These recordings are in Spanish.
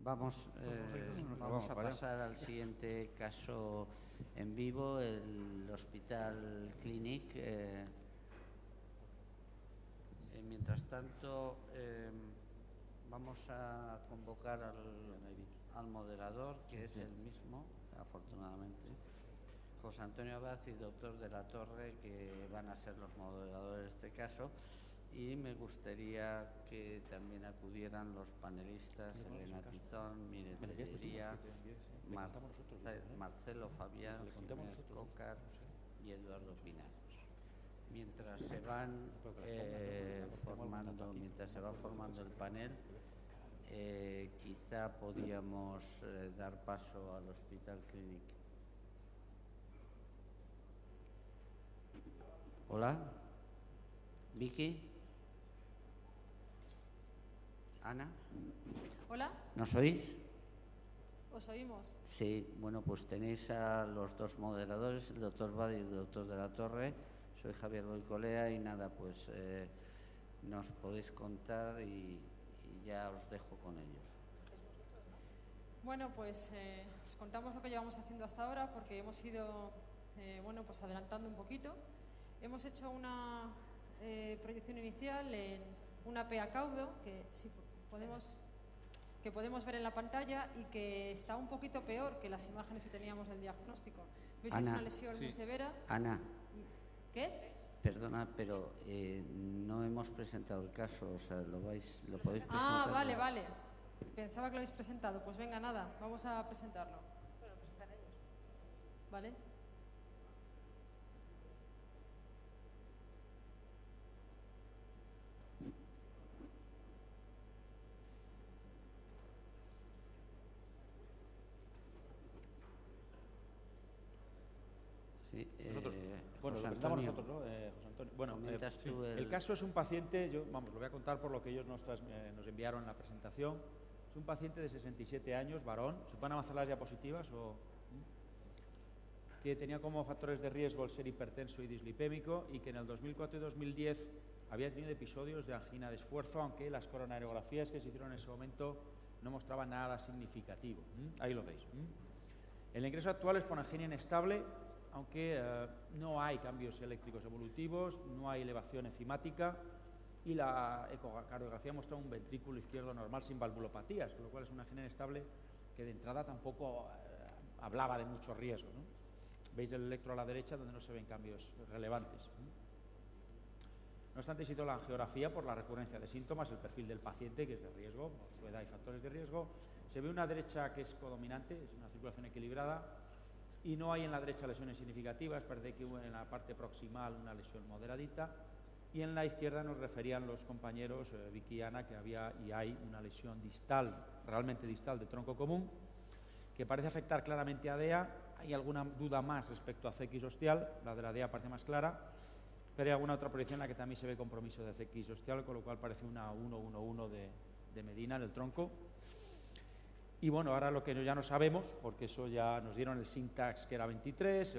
Vamos a pasar al siguiente caso en vivo, el Hospital Clínic. Mientras tanto, vamos a convocar al moderador, que es el mismo, afortunadamente, José Antonio Abad y doctor de la Torre, que van a ser los moderadores de este caso. Y me gustaría que también acudieran los panelistas, Elena Tizón, Mire Tellería, Marcelo Fabián, Jiménez Cócar y Eduardo Pinar. Mientras se va formando el panel, quizá podíamos dar paso al Hospital Clínic. Hola, Vicky. Ana. Hola. ¿Nos oís? ¿Os oímos? Sí, bueno, pues tenéis a los dos moderadores, el doctor Badi y el doctor de la Torre. Soy Javier Goicolea y nada, pues nos podéis contar y ya os dejo con ellos. Bueno, pues os contamos lo que llevamos haciendo hasta ahora, porque hemos ido pues adelantando un poquito. Hemos hecho una proyección inicial en una PA caudo, que podemos ver en la pantalla y que está un poquito peor que las imágenes que teníamos del diagnóstico. ¿Veis? Ana, es una lesión muy severa. Ana. ¿Qué? Perdona, pero no hemos presentado el caso, o sea, lo podéis presentar. Ah, vale. Pensaba que lo habéis presentado. Pues venga, nada, vamos a presentarlo. Bueno, presentan ellos. ¿Vale? Sí, bueno, lo presentamos nosotros, ¿no? José Antonio. Bueno, el caso es un paciente, lo voy a contar por lo que ellos nos enviaron en la presentación. Es un paciente de 67 años, varón. ¿Se pueden avanzar las diapositivas? Que tenía como factores de riesgo el ser hipertenso y dislipémico y que en el 2004 y 2010 había tenido episodios de angina de esfuerzo, aunque las coronariografías que se hicieron en ese momento no mostraban nada significativo. Ahí lo veis. El ingreso actual es por angina inestable, aunque no hay cambios eléctricos evolutivos, no hay elevación enzimática y la ecocardiografía muestra un ventrículo izquierdo normal sin valvulopatías, con lo cual es una angina inestable que de entrada tampoco hablaba de mucho riesgo, ¿no? Veis el electro a la derecha donde no se ven cambios relevantes. No obstante, se hizo la angiografía por la recurrencia de síntomas, el perfil del paciente, que es de riesgo, por su edad y factores de riesgo. Se ve una derecha que es codominante, es una circulación equilibrada, y no hay en la derecha lesiones significativas, parece que hubo en la parte proximal una lesión moderadita, y en la izquierda nos referían los compañeros Vicky y Ana que había y hay una lesión distal, realmente distal de tronco común, que parece afectar claramente a DEA. Hay alguna duda más respecto a CX ostial, la de la DEA parece más clara, pero hay alguna otra proyección en la que también se ve compromiso de CX ostial, con lo cual parece una 1-1-1 de Medina en el tronco. Y bueno, ahora lo que ya no sabemos, porque eso ya nos dieron el syntax que era 23,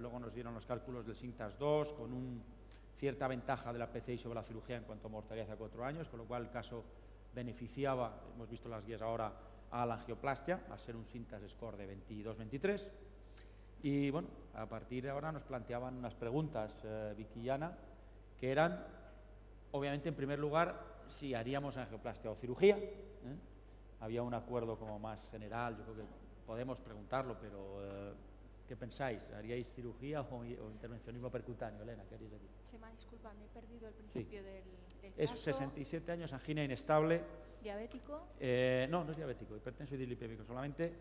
luego nos dieron los cálculos del syntax 2 con cierta ventaja de la PCI sobre la cirugía en cuanto a mortalidad a 4 años, con lo cual el caso beneficiaba, hemos visto las guías ahora, a la angioplastia, a ser un syntax score de 22-23. Y bueno, a partir de ahora nos planteaban unas preguntas, Vicky y Ana, que eran, obviamente, en primer lugar, si haríamos angioplastia o cirugía. Había un acuerdo como más general, yo creo que podemos preguntarlo, pero ¿qué pensáis? ¿Haríais cirugía o intervencionismo percutáneo? Elena, ¿qué haríais aquí? Chema, disculpa, me he perdido el principio del Es caso. 67 años, angina inestable. ¿Diabético? No es diabético, hipertenso y dislipémico solamente,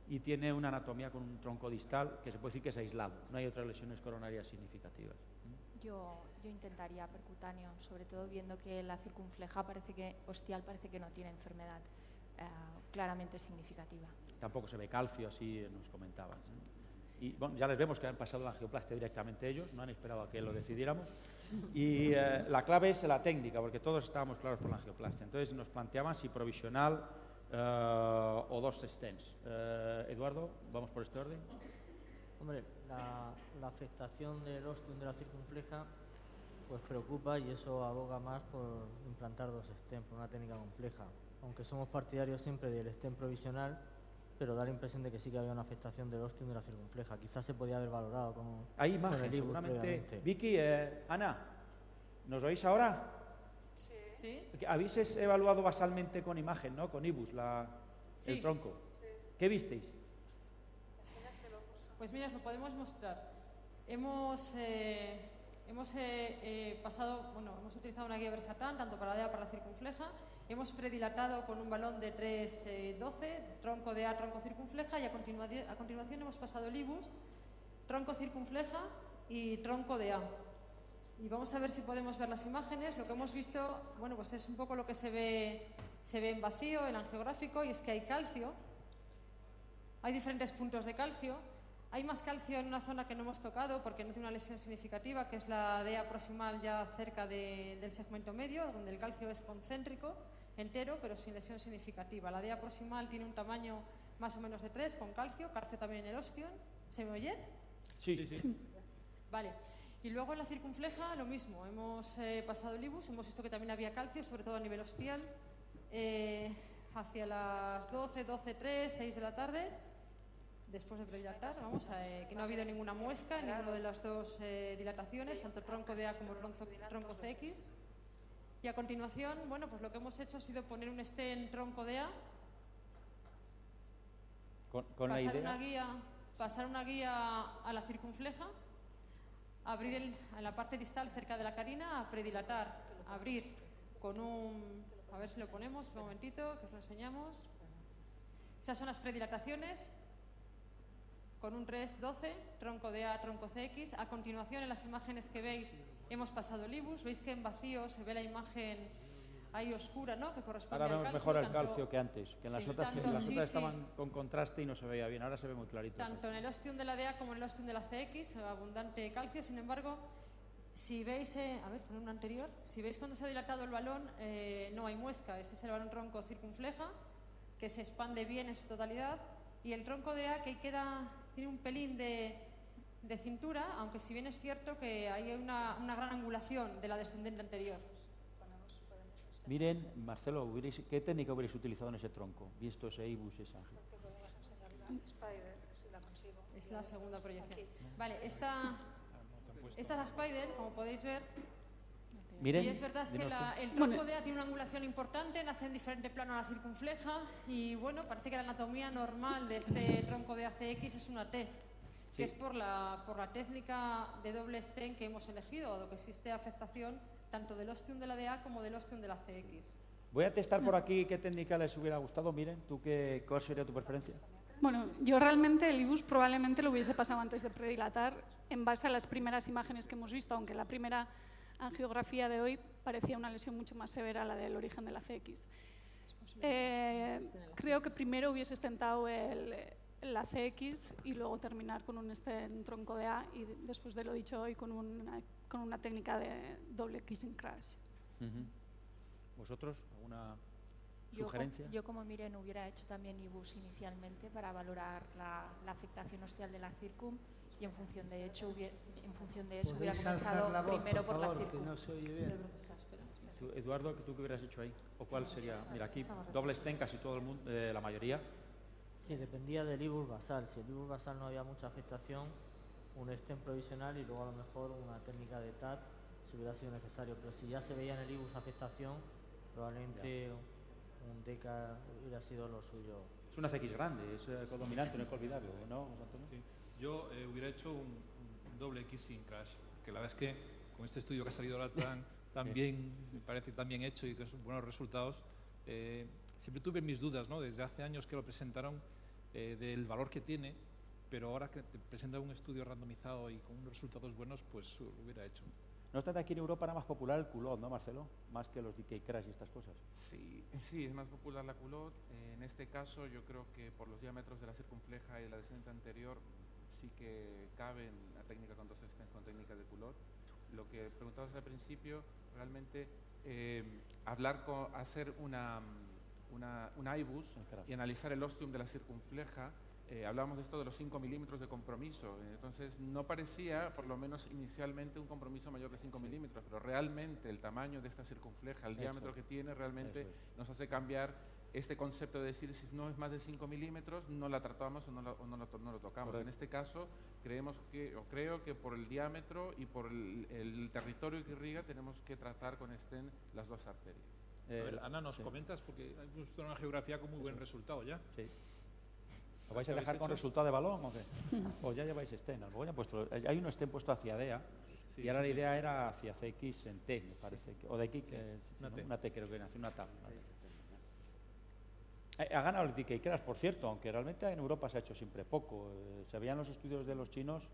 y tiene una anatomía con un tronco distal que se puede decir que es aislado, no hay otras lesiones coronarias significativas. Yo intentaría percutáneo, sobre todo viendo que la circunfleja ostial parece que no tiene enfermedad claramente significativa. Tampoco se ve calcio, así nos comentaban. Y bueno, ya les vemos que han pasado la angioplastia directamente ellos, no han esperado a que lo decidiéramos. Y la clave es la técnica, porque todos estábamos claros por la angioplastia. Entonces nos planteaban si provisional o 2 stents. Eduardo, ¿vamos por este orden? Hombre, la afectación del ostium de la circunfleja pues preocupa y eso aboga más por implantar 2 stents, por una técnica compleja. Aunque somos partidarios siempre del stent provisional, pero da la impresión de que sí que había una afectación del ostium de la circunfleja. Quizás se podía haber valorado con Hay con imagen, el IBUS seguramente. previamente. Vicky, Ana, ¿nos oís ahora? ¿Sí? Habéis evaluado basalmente con imagen, ¿no? Con IBUS, Sí. el tronco. ¿Qué visteis? Pues mira, os lo podemos mostrar. Hemos hemos utilizado una guía Versatán, tanto para la DEA como para la circunfleja. Hemos predilatado con un balón de 3,12, tronco DEA, tronco circunfleja, y a continuación hemos pasado el IBUS, tronco circunfleja y tronco DEA. Y vamos a ver si podemos ver las imágenes. Lo que hemos visto, bueno, pues es un poco lo que se ve en vacío, el angiográfico, y es que hay calcio. Hay diferentes puntos de calcio. Hay más calcio en una zona que no hemos tocado porque no tiene una lesión significativa, que es la DEA proximal ya cerca del segmento medio, donde el calcio es concéntrico, entero, pero sin lesión significativa. La DEA proximal tiene un tamaño más o menos de 3, con calcio también en el ostión. ¿Se me oye? Sí. Vale. Y luego en la circunfleja lo mismo. Hemos pasado el IBUS, hemos visto que también había calcio, sobre todo a nivel ostial, hacia las 12:03, 6 de la tarde. Después de predilatar, que no ha habido ninguna muesca en ninguna de las 2 dilataciones, tanto el tronco DEA como el tronco CX. Y a continuación, bueno, pues lo que hemos hecho ha sido poner un stent tronco DEA, Con la idea. pasar una guía a la circunfleja, abrir en la parte distal cerca de la carina, a predilatar, abrir con un... A ver si lo ponemos, un momentito, que os lo enseñamos. Esas son las predilataciones. Con un 3,12, tronco DEA, tronco CX. A continuación, en las imágenes que veis, hemos pasado el IBUS. Veis que en vacío se ve la imagen ahí oscura, ¿no?, que corresponde Ahora al vemos calcio. mejor el calcio que antes, que en las notas, estaban con contraste y no se veía bien. Ahora se ve muy clarito. Tanto en el ostium de la DEA como en el ostium de la CX, abundante calcio. Sin embargo, si veis, a ver, poner un anterior, si veis cuando se ha dilatado el balón, no hay muesca. Ese es el balón tronco circunfleja, que se expande bien en su totalidad. Y el tronco DEA, que tiene un pelín de cintura, aunque si bien es cierto que hay una gran angulación de la descendente anterior. Miren, Marcelo, ¿qué técnica hubierais utilizado en ese tronco? Visto ese IBUS, esa... Es la segunda proyección. Vale, esta es la Spider, como podéis ver. Miren, y es verdad que el tronco DEA tiene una angulación importante, nace en diferente plano a la circunfleja, y bueno, parece que la anatomía normal de este tronco DEA CX es una T, que es por la técnica de doble stent que hemos elegido, dado que existe afectación tanto del ostium de la DEA como del ostium de la CX. Voy a testar por aquí qué técnica les hubiera gustado. Miren, ¿cuál sería tu preferencia? Bueno, yo realmente el IBUS probablemente lo hubiese pasado antes de predilatar, en base a las primeras imágenes que hemos visto, aunque la primera angiografía de hoy parecía una lesión mucho más severa a la del origen de la CX. Creo que primero hubiese estentado la CX y luego terminar con un stent tronco DEA y después de lo dicho hoy con una técnica de doble kissing crash. ¿Vosotros? ¿Alguna sugerencia? Yo como Miren hubiera hecho también IBUS inicialmente para valorar la afectación ostial de la circum, y en función de eso hubiera comenzado primero por la circum. Que no se oye bien. Eduardo, ¿tú qué hubieras hecho ahí? ¿O cuál sería? Mira, aquí doble stent casi todo el mundo, la mayoría. Sí, dependía del IBUS basal. Si el IBUS basal no había mucha afectación, un stent provisional y luego a lo mejor una técnica de TAP si hubiera sido necesario. Pero si ya se veía en el IBUS afectación, probablemente un DECA hubiera sido lo suyo. Es una CX grande, es codominante, no hay que olvidarlo, ¿no, José Antonio? Sí. Yo hubiera hecho un doble kissing crash, que la verdad es que con este estudio que ha salido ahora tan bien, me parece tan bien hecho y con buenos resultados, siempre tuve mis dudas, ¿no?, desde hace años que lo presentaron, del valor que tiene, pero ahora que te presentan un estudio randomizado y con unos resultados buenos, pues lo hubiera hecho. No obstante, aquí en Europa era más popular el culot, ¿no, Marcelo? Más que los DK crash y estas cosas. Sí, es más popular la culot. En este caso, yo creo que por los diámetros de la circunfleja y de la descendente anterior, sí que cabe en la técnica con 2 stents con técnica de culot. Lo que preguntabas al principio, realmente hacer una IBUS y analizar el ostium de la circunfleja hablábamos de esto de los 5 milímetros de compromiso, entonces no parecía, por lo menos inicialmente, un compromiso mayor de 5 milímetros, pero realmente el tamaño de esta circunfleja, el diámetro que tiene, realmente nos hace cambiar este concepto de decir si no es más de 5 milímetros, no la tratamos o no lo tocamos. Correcto. En este caso, creo que por el diámetro y por el territorio que irriga, tenemos que tratar con stent las dos arterias. A ver, Ana, nos comentas, porque hay una geografía con muy buen resultado ya. Sí. ¿Lo vais a dejar con resultado de balón o qué? O ya lleváis stent. Hay un stent puesto hacia DEA y ahora la idea era hacia CX en T, me parece. O de aquí, una T, creo que nació una tabla. Ha ganado el DK Crash, por cierto, aunque realmente en Europa se ha hecho siempre poco. Se veían los estudios de los chinos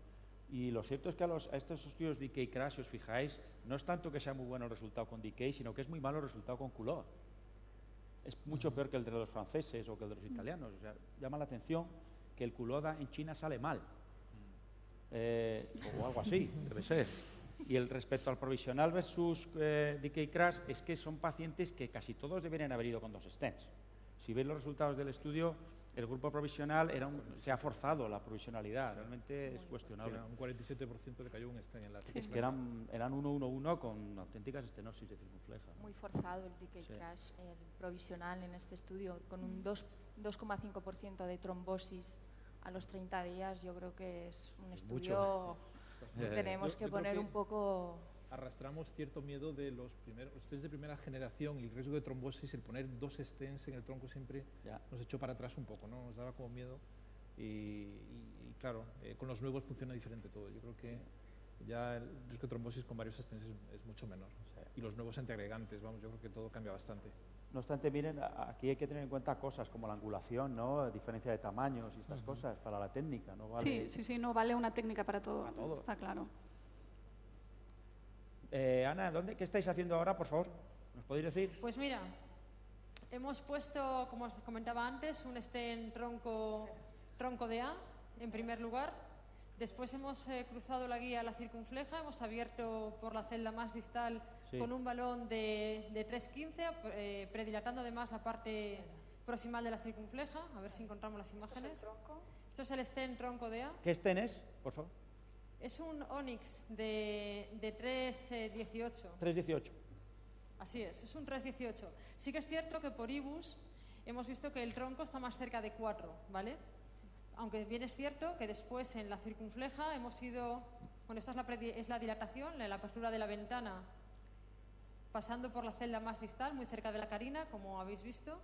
y lo cierto es que a estos estudios DK Crash, si os fijáis, no es tanto que sea muy bueno el resultado con DK, sino que es muy malo el resultado con Coulomb. Es mucho peor que el de los franceses o que el de los italianos. O sea, llama la atención que el Coulomb en China sale mal. O algo así, debe ser. Y el respecto al provisional versus DK Crash es que son pacientes que casi todos deberían haber ido con 2 stents. Si veis los resultados del estudio, el grupo provisional se ha forzado la provisionalidad, realmente es cuestionable. Un 47% le cayó un stent en la Es que eran 1-1-1 con auténticas estenosis de circunfleja, ¿no? Muy forzado el DK Crash, el provisional en este estudio, con un 2,5% de trombosis a los 30 días. Yo creo que es un estudio que tenemos que poner un poco... Arrastramos cierto miedo de los stents de primera generación y el riesgo de trombosis, el poner 2 stents en el tronco siempre nos echó para atrás un poco, ¿no? Nos daba como miedo y claro, con los nuevos funciona diferente todo. Yo creo que ya el riesgo de trombosis con varios stents es mucho menor. Y los nuevos antiagregantes, vamos, yo creo que todo cambia bastante. No obstante, miren, aquí hay que tener en cuenta cosas como la angulación, ¿no? Diferencia de tamaños y estas cosas para la técnica, ¿no? Vale. Sí, no vale una técnica para todo. Está claro. Ana, ¿qué estáis haciendo ahora, por favor? ¿Nos podéis decir? Pues mira, hemos puesto, como os comentaba antes, un stent tronco de A en primer lugar. Después hemos cruzado la guía a la circunfleja, hemos abierto por la celda más distal con un balón de 3,15, predilatando además la parte proximal de la circunfleja. A ver si encontramos las imágenes. Esto es el stent tronco de A. ¿Qué stent es, por favor? Es un Onyx de 3,18. 3,18. Así es un 3,18. Sí que es cierto que por IBUS hemos visto que el tronco está más cerca de 4, ¿vale? Aunque bien es cierto que después en la circunfleja hemos ido... Bueno, esta es la dilatación, la apertura de la ventana, pasando por la celda más distal, muy cerca de la carina, como habéis visto.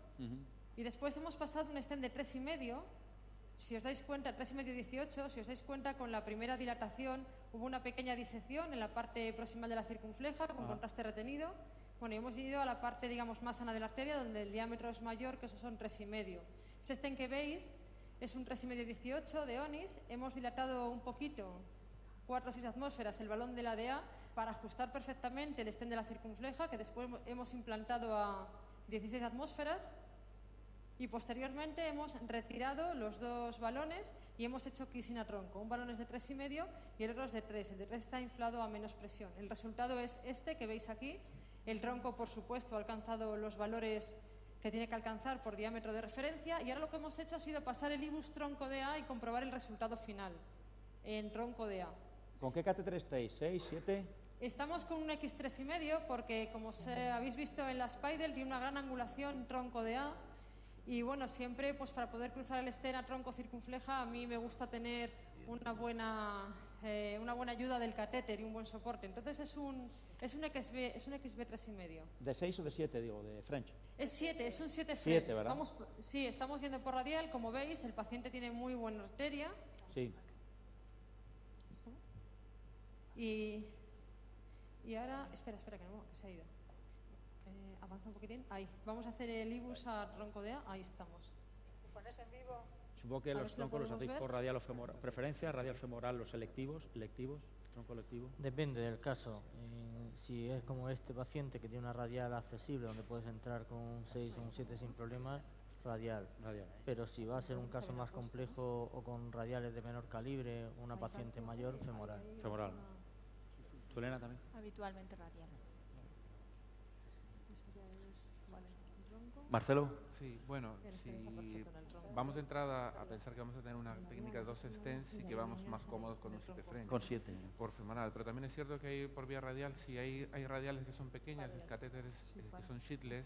Y después hemos pasado un stent de 3,5. Si os dais cuenta, 3,5-18, si os dais cuenta, con la primera dilatación hubo una pequeña disección en la parte proximal de la circunfleja con contraste retenido. Bueno, y hemos ido a la parte, digamos, más sana de la arteria, donde el diámetro es mayor, que esos son 3,5. Ese stent que veis es un 3,5-18 de Onyx. Hemos dilatado un poquito, 4 o 6 atmósferas, el balón de la DA para ajustar perfectamente el stent de la circunfleja, que después hemos implantado a 16 atmósferas. Y posteriormente hemos retirado los 2 balones y hemos hecho kissing a tronco. Un balón es de 3,5 y el otro es de 3. El de 3 está inflado a menos presión. El resultado es este que veis aquí. El tronco, por supuesto, ha alcanzado los valores que tiene que alcanzar por diámetro de referencia. Y ahora lo que hemos hecho ha sido pasar el IBUS tronco de A y comprobar el resultado final en tronco de A. ¿Con qué catéter estáis? ¿6, 7? Estamos con un X3,5 porque, como habéis visto en la Spider, tiene una gran angulación tronco de A. Y bueno, siempre pues para poder cruzar el stent a tronco circunfleja, a mí me gusta tener una buena ayuda del catéter y un buen soporte. Entonces es un XB 3,5. ¿De 6 o de 7, digo, de French? Es 7, es un 7 French. 7, ¿verdad? Sí, estamos yendo por radial, como veis, el paciente tiene muy buena arteria. Sí. Y ahora, espera, que se ha ido. Avanza un poquitín. Ahí. Vamos a hacer el IBUS a tronco de A. Ahí estamos. ¿Pones en vivo? Supongo que los troncos los hacéis por radial o femoral. ¿Preferencia radial femoral, los selectivos, tronco electivo? Depende del caso. Si es como este paciente que tiene una radial accesible donde puedes entrar con un 6 o un 7 sin problemas, radial. Pero si va a ser un caso más complejo o con radiales de menor calibre, una paciente mayor, femoral. Femoral. ¿Tú, Elena, también? Habitualmente radial. Marcelo. Sí, bueno, si vamos de entrada a pensar que vamos a tener una técnica de 2 stents, sí que vamos más cómodos con un 7 French. Con 7. Por femoral, pero también es cierto que hay por vía radial, sí hay radiales que son pequeñas, catéteres que son sheetless,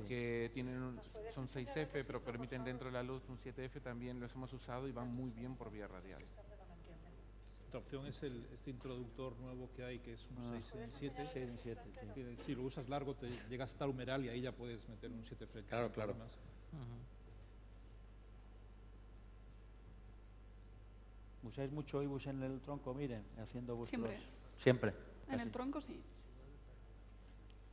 que tienen son 6F, pero permiten dentro de la luz un 7F, también los hemos usado y van muy bien por vía radial. Otra opción es este introductor nuevo que hay, que es un 6 en 7. 6 en 7, sí. Si lo usas largo, te llegas hasta el humeral y ahí ya puedes meter un 7 French. Claro, claro. ¿Usáis mucho IBUS en el tronco? Miren, haciendo vuestros... Siempre. Siempre. En casi. el tronco sí.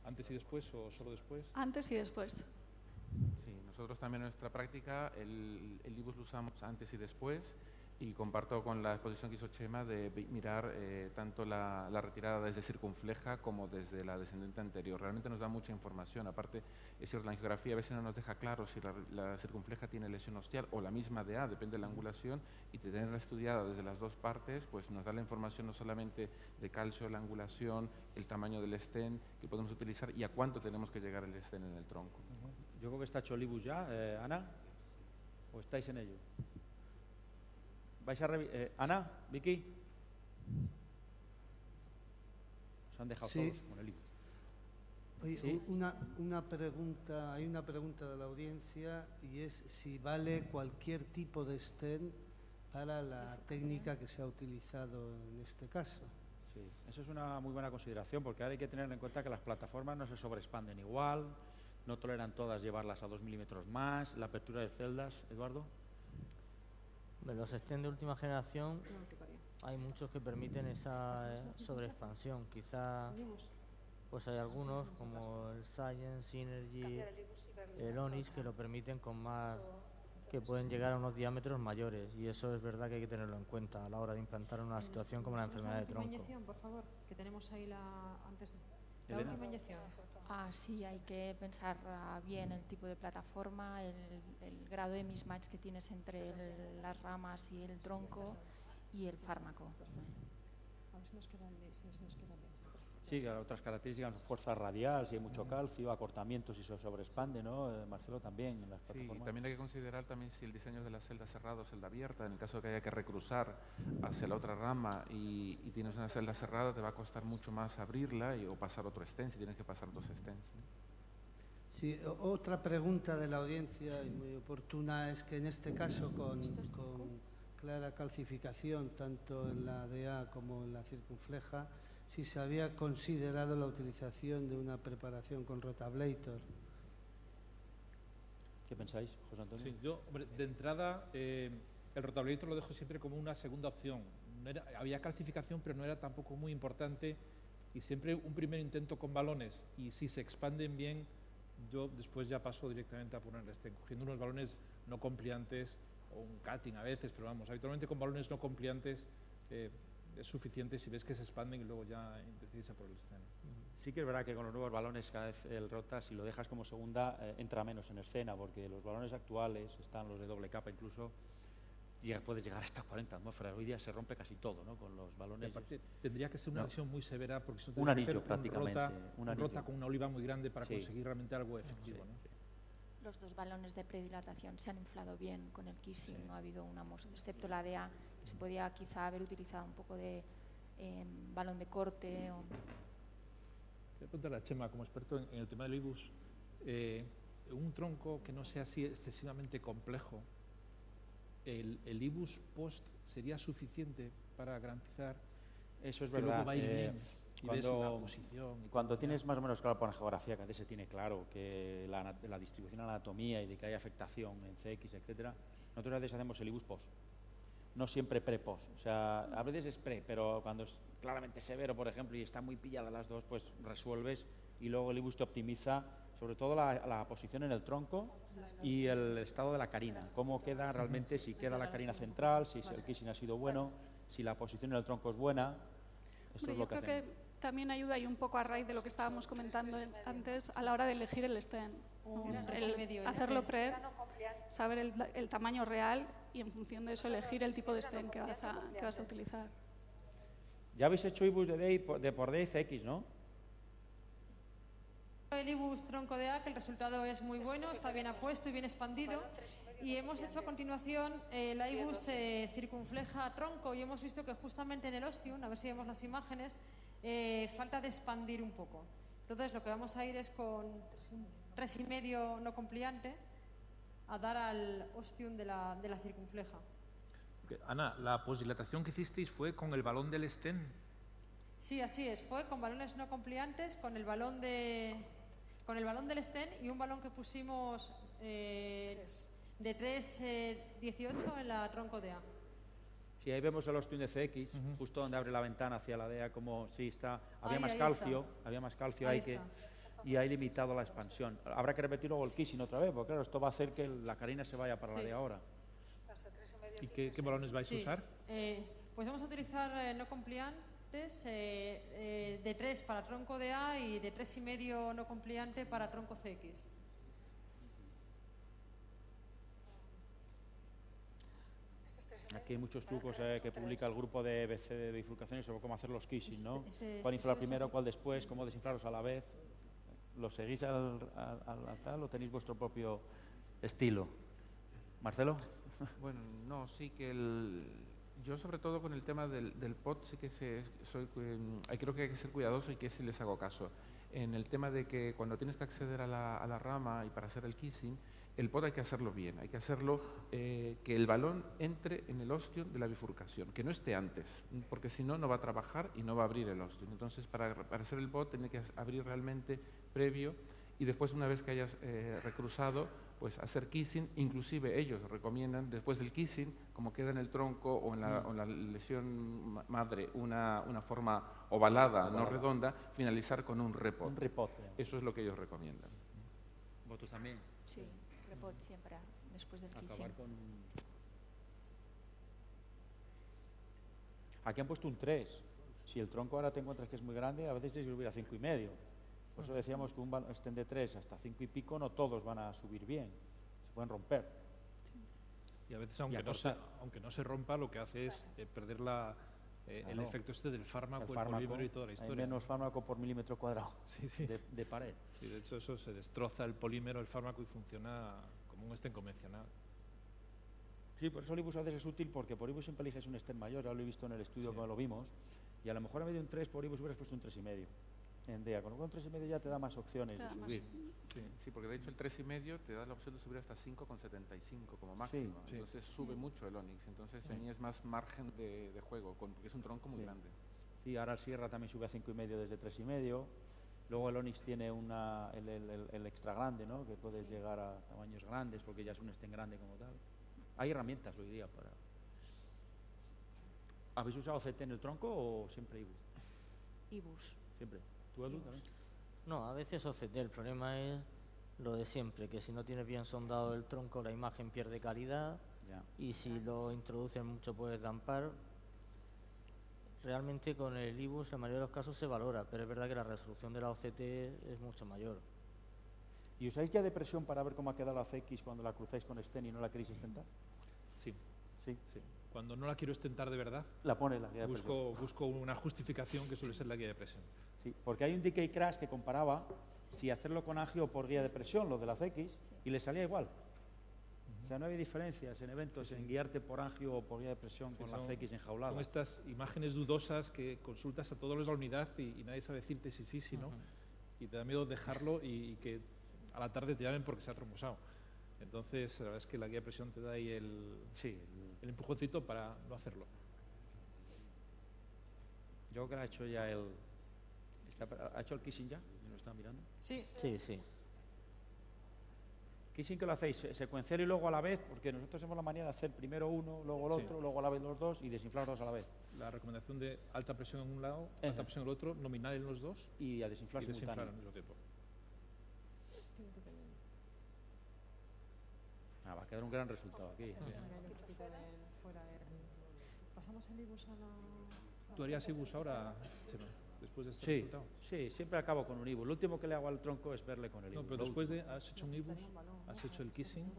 ¿Antes y después o solo después? Antes y después. Sí, nosotros también en nuestra práctica el IBUS lo usamos antes y después, y comparto con la exposición que hizo Chema de mirar tanto la retirada desde circunfleja como desde la descendente anterior. Realmente nos da mucha información. Aparte, es cierto, la angiografía a veces no nos deja claro si la circunfleja tiene lesión ostial o la misma DA, depende de la angulación, y tenerla estudiada desde las dos partes, pues nos da la información no solamente de calcio, la angulación, el tamaño del stent que podemos utilizar y a cuánto tenemos que llegar el stent en el tronco. Yo creo que está hecho el IBUS ya. ¿Ana? ¿O estáis en ello? ¿Vais a Ana, Vicky? Os han dejado Sí. todos con el IBUS. Oye, ¿Sí? una pregunta, hay una pregunta de la audiencia y es si vale cualquier tipo de stent para la técnica que se ha utilizado en este caso. Sí, eso es una muy buena consideración, porque ahora hay que tener en cuenta que las plataformas no se sobreexpanden igual, no toleran todas llevarlas a 2 milímetros más, la apertura de celdas. Eduardo. Los stents de última generación hay muchos que permiten esa sobreexpansión. Quizá pues hay algunos como el Science, Synergy, el Onyx que lo permiten con más, que pueden llegar a unos diámetros mayores, y eso es verdad que hay que tenerlo en cuenta a la hora de implantar una situación como la enfermedad de tronco. Inyección, por favor, que tenemos ahí antes de la Elena. última inyección. Sí, hay que pensar bien el tipo de plataforma, el grado de mismatch que tienes entre las ramas y el tronco y el fármaco. A ver si nos queda bien. Sí, claro, otras características, fuerza radial, si hay mucho calcio, acortamiento, si se sobreexpande, ¿no? Marcelo, también en las Sí, plataformas. también hay que considerar también si el diseño de la celda cerrada o celda abierta, en el caso de que haya que recruzar hacia la otra rama y tienes una celda cerrada, te va a costar mucho más abrirla o pasar otro stent, si tienes que pasar 2 stents. Sí, otra pregunta de la audiencia y muy oportuna es que en este caso con clara calcificación tanto en la DA como en la circunfleja, si se había considerado la utilización de una preparación con rotablator. ¿Qué pensáis, José Antonio? Sí, yo, hombre, de entrada, el rotablator lo dejo siempre como una segunda opción. Había calcificación, pero no era tampoco muy importante, y siempre un primer intento con balones, y si se expanden bien, yo después ya paso directamente a poner el stent, cogiendo unos balones no compliantes, o un cutting a veces, pero vamos, habitualmente con balones no compliantes es suficiente si ves que se expanden y luego ya decides a por el stent. Sí que es verdad que con los nuevos balones cada vez el rota, si lo dejas como segunda, entra menos en escena, porque los balones actuales, están los de doble capa incluso, ya puedes llegar hasta 40 atmósferas. Hoy día se rompe casi todo, ¿no? Con los balones. Aparte, tendría que ser una lesión muy severa, porque si no un tendría que anillo ser prácticamente. un rota con una oliva muy grande para Sí. conseguir realmente algo efectivo. Sí, ¿no? sí. Los 2 balones de predilatación se han inflado bien con el kissing, no ha habido una mosca, excepto la DA, que se podía quizá haber utilizado un poco de balón de corte. Voy a preguntarle a Chema, como experto en el tema del IBUS, un tronco que no sea así excesivamente complejo, ¿el IBUS post sería suficiente para garantizar Eso es que verdad. luego va a ir bien? Y ves la posición y cuando todo, tienes ya. más o menos claro por la geografía, que antes se tiene claro que la distribución de la anatomía y de que hay afectación en CX, etcétera, nosotros a veces hacemos el IBUS post, no siempre pre-post. O sea, a veces es pre, pero cuando es claramente severo, por ejemplo, y está muy pillada las dos, pues resuelves y luego el IBUS te optimiza sobre todo la posición en el tronco y el estado de la carina, cómo queda realmente, si queda la carina central, si el kissing ha sido bueno, si la posición en el tronco es buena. Esto es lo Yo que creo hacemos. que también ayuda y un poco a raíz de lo que estábamos comentando antes a la hora de elegir el stent. Hacerlo pre, saber el tamaño real y en función de eso elegir el tipo de stent que vas a utilizar. Ya habéis hecho IBUS de por D y CX, ¿no? El IBUS tronco de A, que el resultado es muy bueno, está bien apuesto y bien expandido. Y hemos hecho a continuación la IBUS circunfleja tronco y hemos visto que justamente en el ostium, a ver si vemos las imágenes, falta de expandir un poco. Entonces lo que vamos a ir es con 3,5 no compliante a dar al ostium de la circunfleja. Ana, la posdilatación que hicisteis fue con el balón del stent. Sí, así es. Fue con balones no compliantes, con el balón del stent y un balón que pusimos de 3,18 en la tronco de A. Sí, ahí vemos el ostium de CX, justo donde abre la ventana hacia la DEA, como sí está, había Ahí, más ahí calcio, está. había más calcio Ahí ahí que, está. y ahí limitado la expansión. Habrá que repetir luego el kissing otra vez, porque claro, esto va a hacer que la carina se vaya para la Sí. DEA ahora. ¿Y qué balones vais a usar? Pues vamos a utilizar no compliantes de 3 para tronco de A y de 3,5 no compliante para tronco CX. Aquí hay muchos trucos que publica el grupo de BC de bifurcaciones sobre cómo hacer los kissing, ¿no? Ese- Cuál inflar ese- primero, cuál después, cómo desinflarlos a la vez. ¿Lo seguís al tal o tenéis vuestro propio estilo? ¿Marcelo? Bueno, no, sí que yo sobre todo con el tema del pot sí que creo que hay que ser cuidadoso y que sí les hago caso. En el tema de que cuando tienes que acceder a la rama y para hacer el kissing, el pot hay que hacerlo bien, hay que hacerlo que el balón entre en el ostium de la bifurcación, que no esté antes, porque si no, no va a trabajar y no va a abrir el ostium. Entonces, para hacer el pot tiene que abrir realmente previo y después, una vez que hayas recruzado, pues hacer kissing. Inclusive ellos recomiendan, después del kissing, como queda en el tronco o en la lesión madre, una forma ovalada, no redonda, finalizar con un repot. Un repot. Eso es lo que ellos recomiendan. ¿Vosotros también? Sí, repot siempre después del kissing. Acabar con... Aquí han puesto un 3. Si el tronco ahora te encuentras que es muy grande, a veces tienes que subir a 5,5. Por eso decíamos que un stent de 3 hasta 5 y pico no todos van a subir bien, se pueden romper. Y a veces, aunque no se rompa, lo que hace es perder el efecto este del fármaco, el polímero y toda la historia. Hay menos fármaco por milímetro cuadrado Sí. de pared. Sí, de hecho, eso se destroza el polímero, el fármaco, y funciona como un stent convencional. Sí, por eso el IBUS a veces es útil, porque por IBUS siempre eliges un stent mayor, ya lo he visto en el estudio cuando lo vimos, y a lo mejor en vez de un 3 por IBUS hubieras puesto un 3,5 en DEA, con lo cual un 3,5 ya te da más opciones de subir. Sí, porque de hecho el 3,5 te da la opción de subir hasta 5,75 como máximo. Sí. Entonces sube mucho el Onyx, entonces tenías más margen de juego, porque es un tronco muy grande. Sí, ahora el Sierra también sube a 5,5 desde 3,5. Luego el Onyx tiene el extra grande, ¿no? Que puedes llegar a tamaños grandes porque ya es un stent grande como tal. Hay herramientas hoy día para... ¿Habéis usado CT en el tronco o siempre IBUS? IBUS. Siempre. ¿Tú, Edu, también? No, a veces OCT. El problema es lo de siempre, que si no tienes bien sondado el tronco, la imagen pierde calidad. Ya. Y si lo introduces mucho puedes dampar. Realmente con el IBUS en la mayoría de los casos se valora, pero es verdad que la resolución de la OCT es mucho mayor. ¿Y usáis guía de presión para ver cómo ha quedado la CX cuando la cruzáis con stent y no la queréis estentar? Sí. Sí. Cuando no la quiero estentar de verdad, La pone la guía de presión. busco una justificación que suele ser la guía de presión. Sí, porque hay un DK Crash que comparaba si hacerlo con agio o por guía de presión, lo de la CX, y le salía igual. O sea, no había diferencias en eventos en guiarte por angio o por guía de presión con la CX enjaulada. Son estas imágenes dudosas que consultas a todos los de la unidad y nadie sabe decirte si sí, si no. Y te da miedo dejarlo y que a la tarde te llamen porque se ha trombosado. Entonces, la verdad es que la guía de presión te da ahí el empujoncito para no hacerlo. Yo creo que ha hecho ya ¿ha hecho el kissing ya? ¿Me lo están mirando? Sí. Sí. Kissing que lo hacéis secuencial y luego a la vez, porque nosotros tenemos la manía de hacer primero uno, luego el otro, luego a la vez los dos y desinflarlos a la vez. La recomendación de alta presión en un lado, alta presión en el otro, nominal en los dos y a desinflar y desinflar simultáneo. al mismo tiempo. Va a quedar un gran resultado aquí. ¿Pasamos el IBUS a la...? ¿Tú harías IBUS ahora, Chema, después de este Sí, resultado? sí, siempre acabo con un IBUS. Lo último que le hago al tronco es verle con el IBUS. No, pero Lo después último. de, ¿has hecho un IBUS? ¿Has hecho el kissing?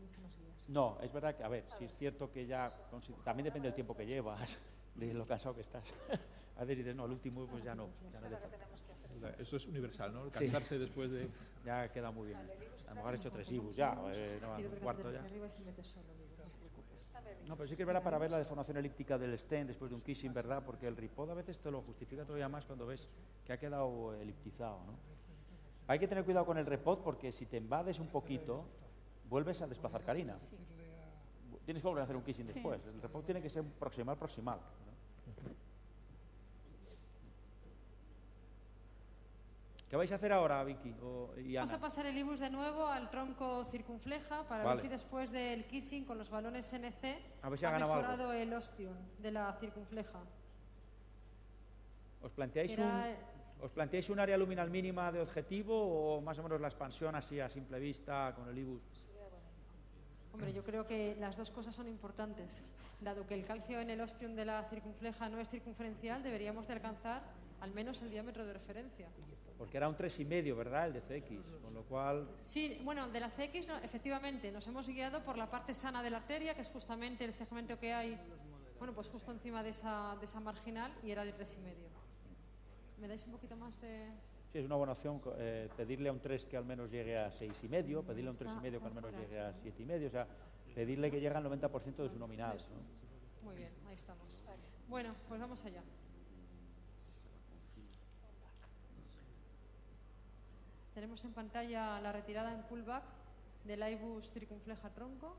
No, es verdad que, a ver, si es cierto que ya, también depende del tiempo que llevas, de lo cansado que estás. A veces dices, no, el último pues ya no hace falta. sea, eso es universal, ¿no? Sí. Cansarse después de... Ya queda muy bien. A lo mejor he hecho 3 IBUs ya, no, un cuarto ya. No, pero sí que es verdad para ver la deformación elíptica del stent después de un kissing, ¿verdad? Porque el RIPOD a veces te lo justifica todavía más cuando ves que ha quedado eliptizado, ¿no? Hay que tener cuidado con el REPOD porque si te invades un poquito, vuelves a desplazar carina. Tienes que volver a hacer un kissing después. El REPOD tiene que ser proximal, ¿no? ¿Qué vais a hacer ahora, Vicky y Ana? Vamos a pasar el IBUS de nuevo al tronco circunfleja para ver si después del kissing con los balones NC ha mejorado el ostium de la circunfleja. ¿Os planteáis un área luminal mínima de objetivo o más o menos la expansión así a simple vista con el IBUS? Hombre, yo creo que las dos cosas son importantes. Dado que el calcio en el ostium de la circunfleja no es circunferencial, deberíamos de alcanzar al menos el diámetro de referencia. Porque era un 3,5, ¿verdad? El de CX, con lo cual... Sí, bueno, de la CX, no, efectivamente, nos hemos guiado por la parte sana de la arteria, que es justamente el segmento que hay, bueno, pues justo encima de esa marginal, y era de 3,5. ¿Me dais un poquito más de...? Sí, es una buena opción pedirle a un 3 que al menos llegue a 6,5, pedirle a un 3,5 que al menos llegue a 7,5, o sea, pedirle que llegue al 90% de su nominal, ¿no? Muy bien, ahí estamos. Bueno, pues vamos allá. Tenemos en pantalla la retirada en pullback del IBUS circunfleja tronco.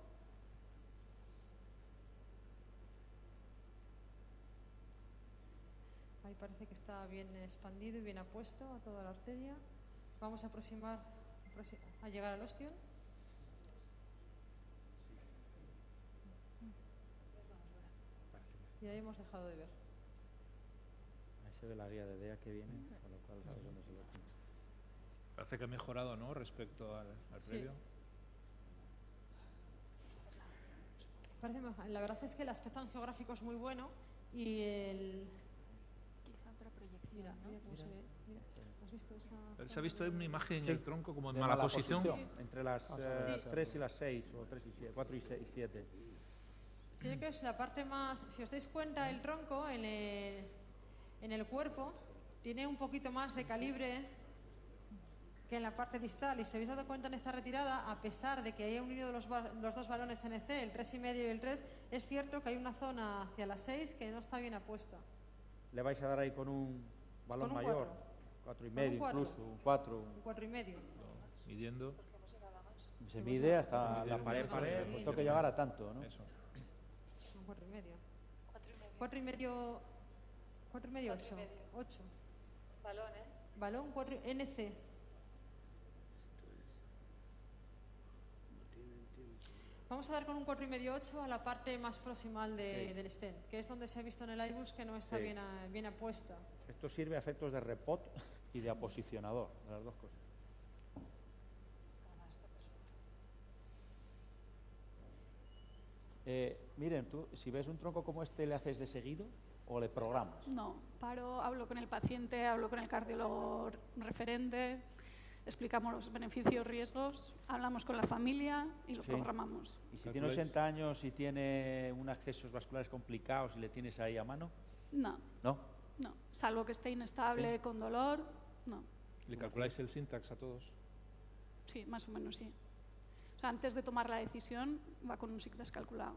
Ahí parece que está bien expandido y bien apuesto a toda la arteria. Vamos a aproximar a llegar al ostium. Y ahí hemos dejado de ver. Ahí se ve la guía de DEA que viene, con lo cual sabes dónde se lo tiene. Parece que ha mejorado, ¿no? Respecto al previo. La verdad es que el aspecto angiográfico es muy bueno y el... Quizá otra proyección, mira, ¿no? mira cómo se ve. Mira. ¿Has visto esa...? ¿Se ha visto una imagen en el tronco como en de mala posición? Entre las 3 y las 6, o 3 y 7, 4 y 6, 7. Sí, que es la parte más... Si os dais cuenta, el tronco en el cuerpo tiene un poquito más de calibre que en la parte distal. Y si habéis dado cuenta en esta retirada, a pesar de que haya unido los dos balones NC, el 3,5 y el 3, es cierto que hay una zona hacia la 6 que no está bien apuesta. ¿Le vais a dar ahí con un balón con un mayor? 4,5 incluso, un 4. Un 4,5. Midiendo. Se mide hasta la pared, pues tengo que llegar a tanto, ¿no? Eso. Un 4,5. 4,5, 8. Balón, ¿eh? Balón 4, NC. Vamos a dar con un 4,5-8 a la parte más proximal del stent, que es donde se ha visto en el IBUS que no está bien apuesta. Esto sirve a efectos de repot y de aposicionador, de las dos cosas. Miren, tú, si ves un tronco como este, ¿le haces de seguido o le programas? No, paro, hablo con el paciente, hablo con el cardiólogo referente, explicamos los beneficios, riesgos, hablamos con la familia y lo programamos. ¿Y si tiene 80 años y tiene unos accesos vasculares complicados y le tienes ahí a mano? No. ¿No? No, salvo que esté inestable, con dolor, no. ¿Le calculáis el syntax a todos? Sí, más o menos sí. O sea, antes de tomar la decisión va con un syntax calculado.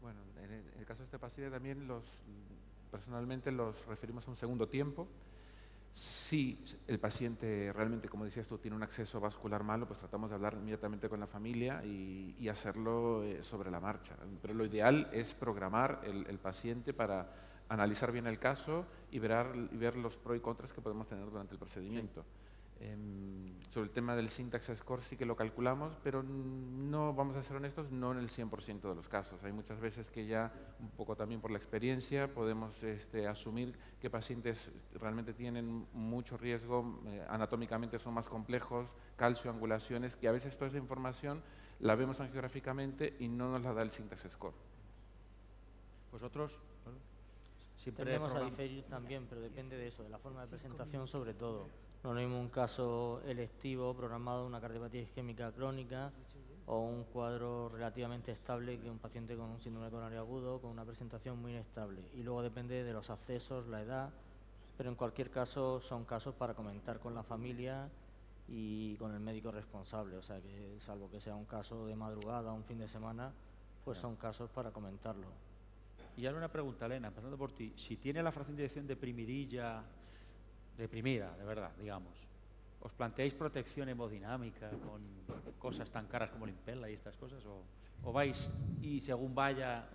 Bueno, en el caso de este paciente también personalmente los referimos a un segundo tiempo. Si el paciente realmente, como decías tú, tiene un acceso vascular malo, pues tratamos de hablar inmediatamente con la familia y hacerlo sobre la marcha. Pero lo ideal es programar el paciente para analizar bien el caso y ver los pros y contras que podemos tener durante el procedimiento. Sobre el tema del syntax score sí que lo calculamos, pero no, vamos a ser honestos, no en el 100% de los casos. Hay muchas veces que ya, un poco también por la experiencia, podemos asumir que pacientes realmente tienen mucho riesgo, anatómicamente son más complejos, calcio, angulaciones, que a veces toda esa información la vemos angiográficamente y no nos la da el syntax score. ¿Vosotros? Tendemos a diferir también, pero depende de eso, de la forma de presentación sobre todo. No es lo mismo un caso electivo programado, una cardiopatía isquémica crónica o un cuadro relativamente estable que un paciente con un síndrome coronario agudo con una presentación muy inestable. Y luego depende de los accesos, la edad pero en cualquier caso son casos para comentar con la familia y con el médico responsable, o sea que salvo que sea un caso de madrugada o un fin de semana, pues son casos para comentarlo. Y ahora una pregunta, Elena, empezando por ti. Si tiene la fracción de eyección deprimidilla, deprimida, de verdad, digamos, ¿os planteáis protección hemodinámica con cosas tan caras como el Impella y estas cosas? ¿O vais y según vaya...?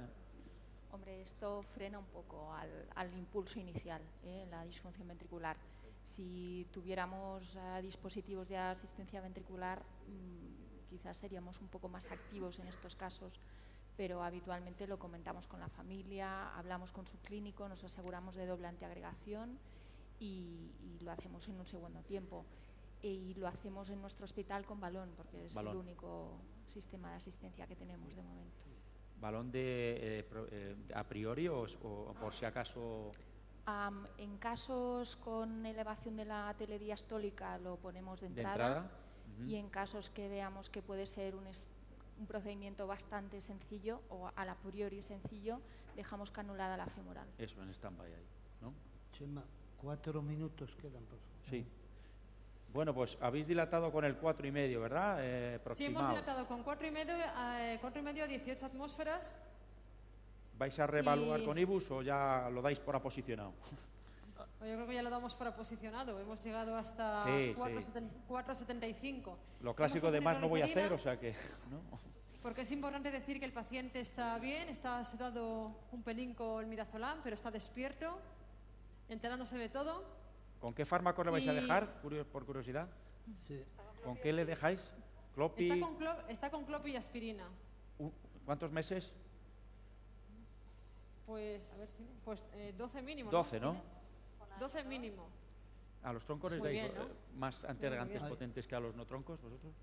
Hombre, esto frena un poco al impulso inicial, la disfunción ventricular. Si tuviéramos dispositivos de asistencia ventricular, quizás seríamos un poco más activos en estos casos, pero habitualmente lo comentamos con la familia, hablamos con su clínico, nos aseguramos de doble antiagregación y lo hacemos en un segundo tiempo. Y lo hacemos en nuestro hospital con balón, porque es el único sistema de asistencia que tenemos de momento. ¿Balón a priori o por si acaso...? En casos con elevación de la telediastólica lo ponemos de entrada. Y en casos que veamos que puede ser un procedimiento bastante sencillo o a priori sencillo, dejamos canulada la femoral. Eso, en stand-by ahí, ¿no? Chema, 4 minutos quedan, por favor. Sí. Bueno, pues habéis dilatado con el 4,5, ¿verdad? Sí, hemos dilatado con 4,5 a 18 atmósferas. ¿Vais a reevaluar con IBUS o ya lo dais por aposicionado? Yo creo que ya lo damos por aposicionado. Hemos llegado hasta 4,75. Lo clásico de más no voy a hacer, o sea que... ¿no? Porque es importante decir que el paciente está bien, está sedado un pelín con midazolam, pero está despierto, enterándose de todo. ¿Con qué fármacos le vais a dejar, por curiosidad? Sí. ¿Con qué le dejáis? ¿Clopi? Está con clopi y aspirina. ¿Cuántos meses? Pues, a ver, 12 mínimo. 12, ¿no? 12 mínimo. ¿A los troncos les dais más antiagregantes potentes que a los no troncos, vosotros?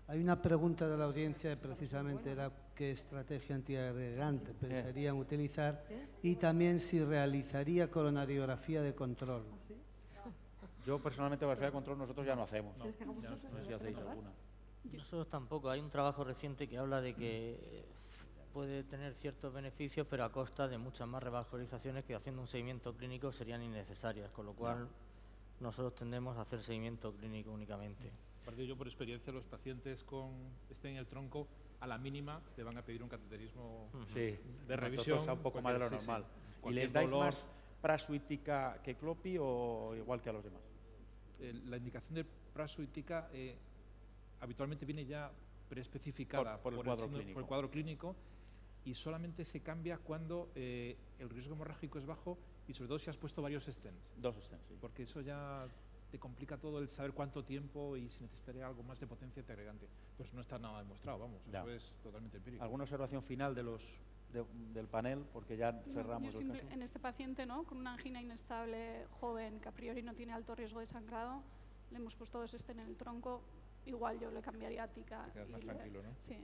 Hay una pregunta de la audiencia, precisamente era qué estrategia antiagregante pensarían utilizar y también si realizaría coronariografía de control. Yo personalmente coronariografía de control nosotros ya no hacemos. No sé si hacéis alguna. Nosotros tampoco. Hay un trabajo reciente que habla de que puede tener ciertos beneficios, pero a costa de muchas más revascularizaciones que haciendo un seguimiento clínico serían innecesarias, con lo cual nosotros tendemos a hacer seguimiento clínico únicamente. Aparte, yo por experiencia, los pacientes con en el tronco, a la mínima le van a pedir un cateterismo de revisión. Un poco más de lo normal. ¿Y les dais más prasuítica que clopi o igual que a los demás? La indicación de prasuítica habitualmente viene ya preespecificada por el cuadro clínico y solamente se cambia cuando el riesgo hemorrágico es bajo y sobre todo si has puesto varios stents. 2 stents, sí. Porque eso ya te complica todo el saber cuánto tiempo y si necesitaría algo más de potencia antiagregante. Pues no está nada demostrado, vamos, eso es totalmente empírico. ¿Alguna observación final del panel? Porque ya cerramos el caso. En este paciente, ¿no?, con una angina inestable joven que a priori no tiene alto riesgo de sangrado, le hemos puesto 2 stents en el tronco, igual yo le cambiaría a TICA. Te quedas más tranquilo, ¿no? Sí.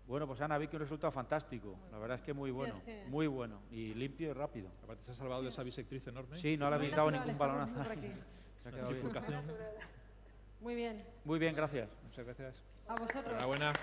Bueno, pues Ana, vi que un resultado fantástico. La verdad es que muy bueno, muy bueno. Y limpio y rápido. Aparte se ha salvado de esa bisectriz enorme. Sí, no le habéis dado ningún balonazo. Se ha quedado bien. Muy bien. Muy bien, gracias. Muchas gracias. A vosotros. Enhorabuena.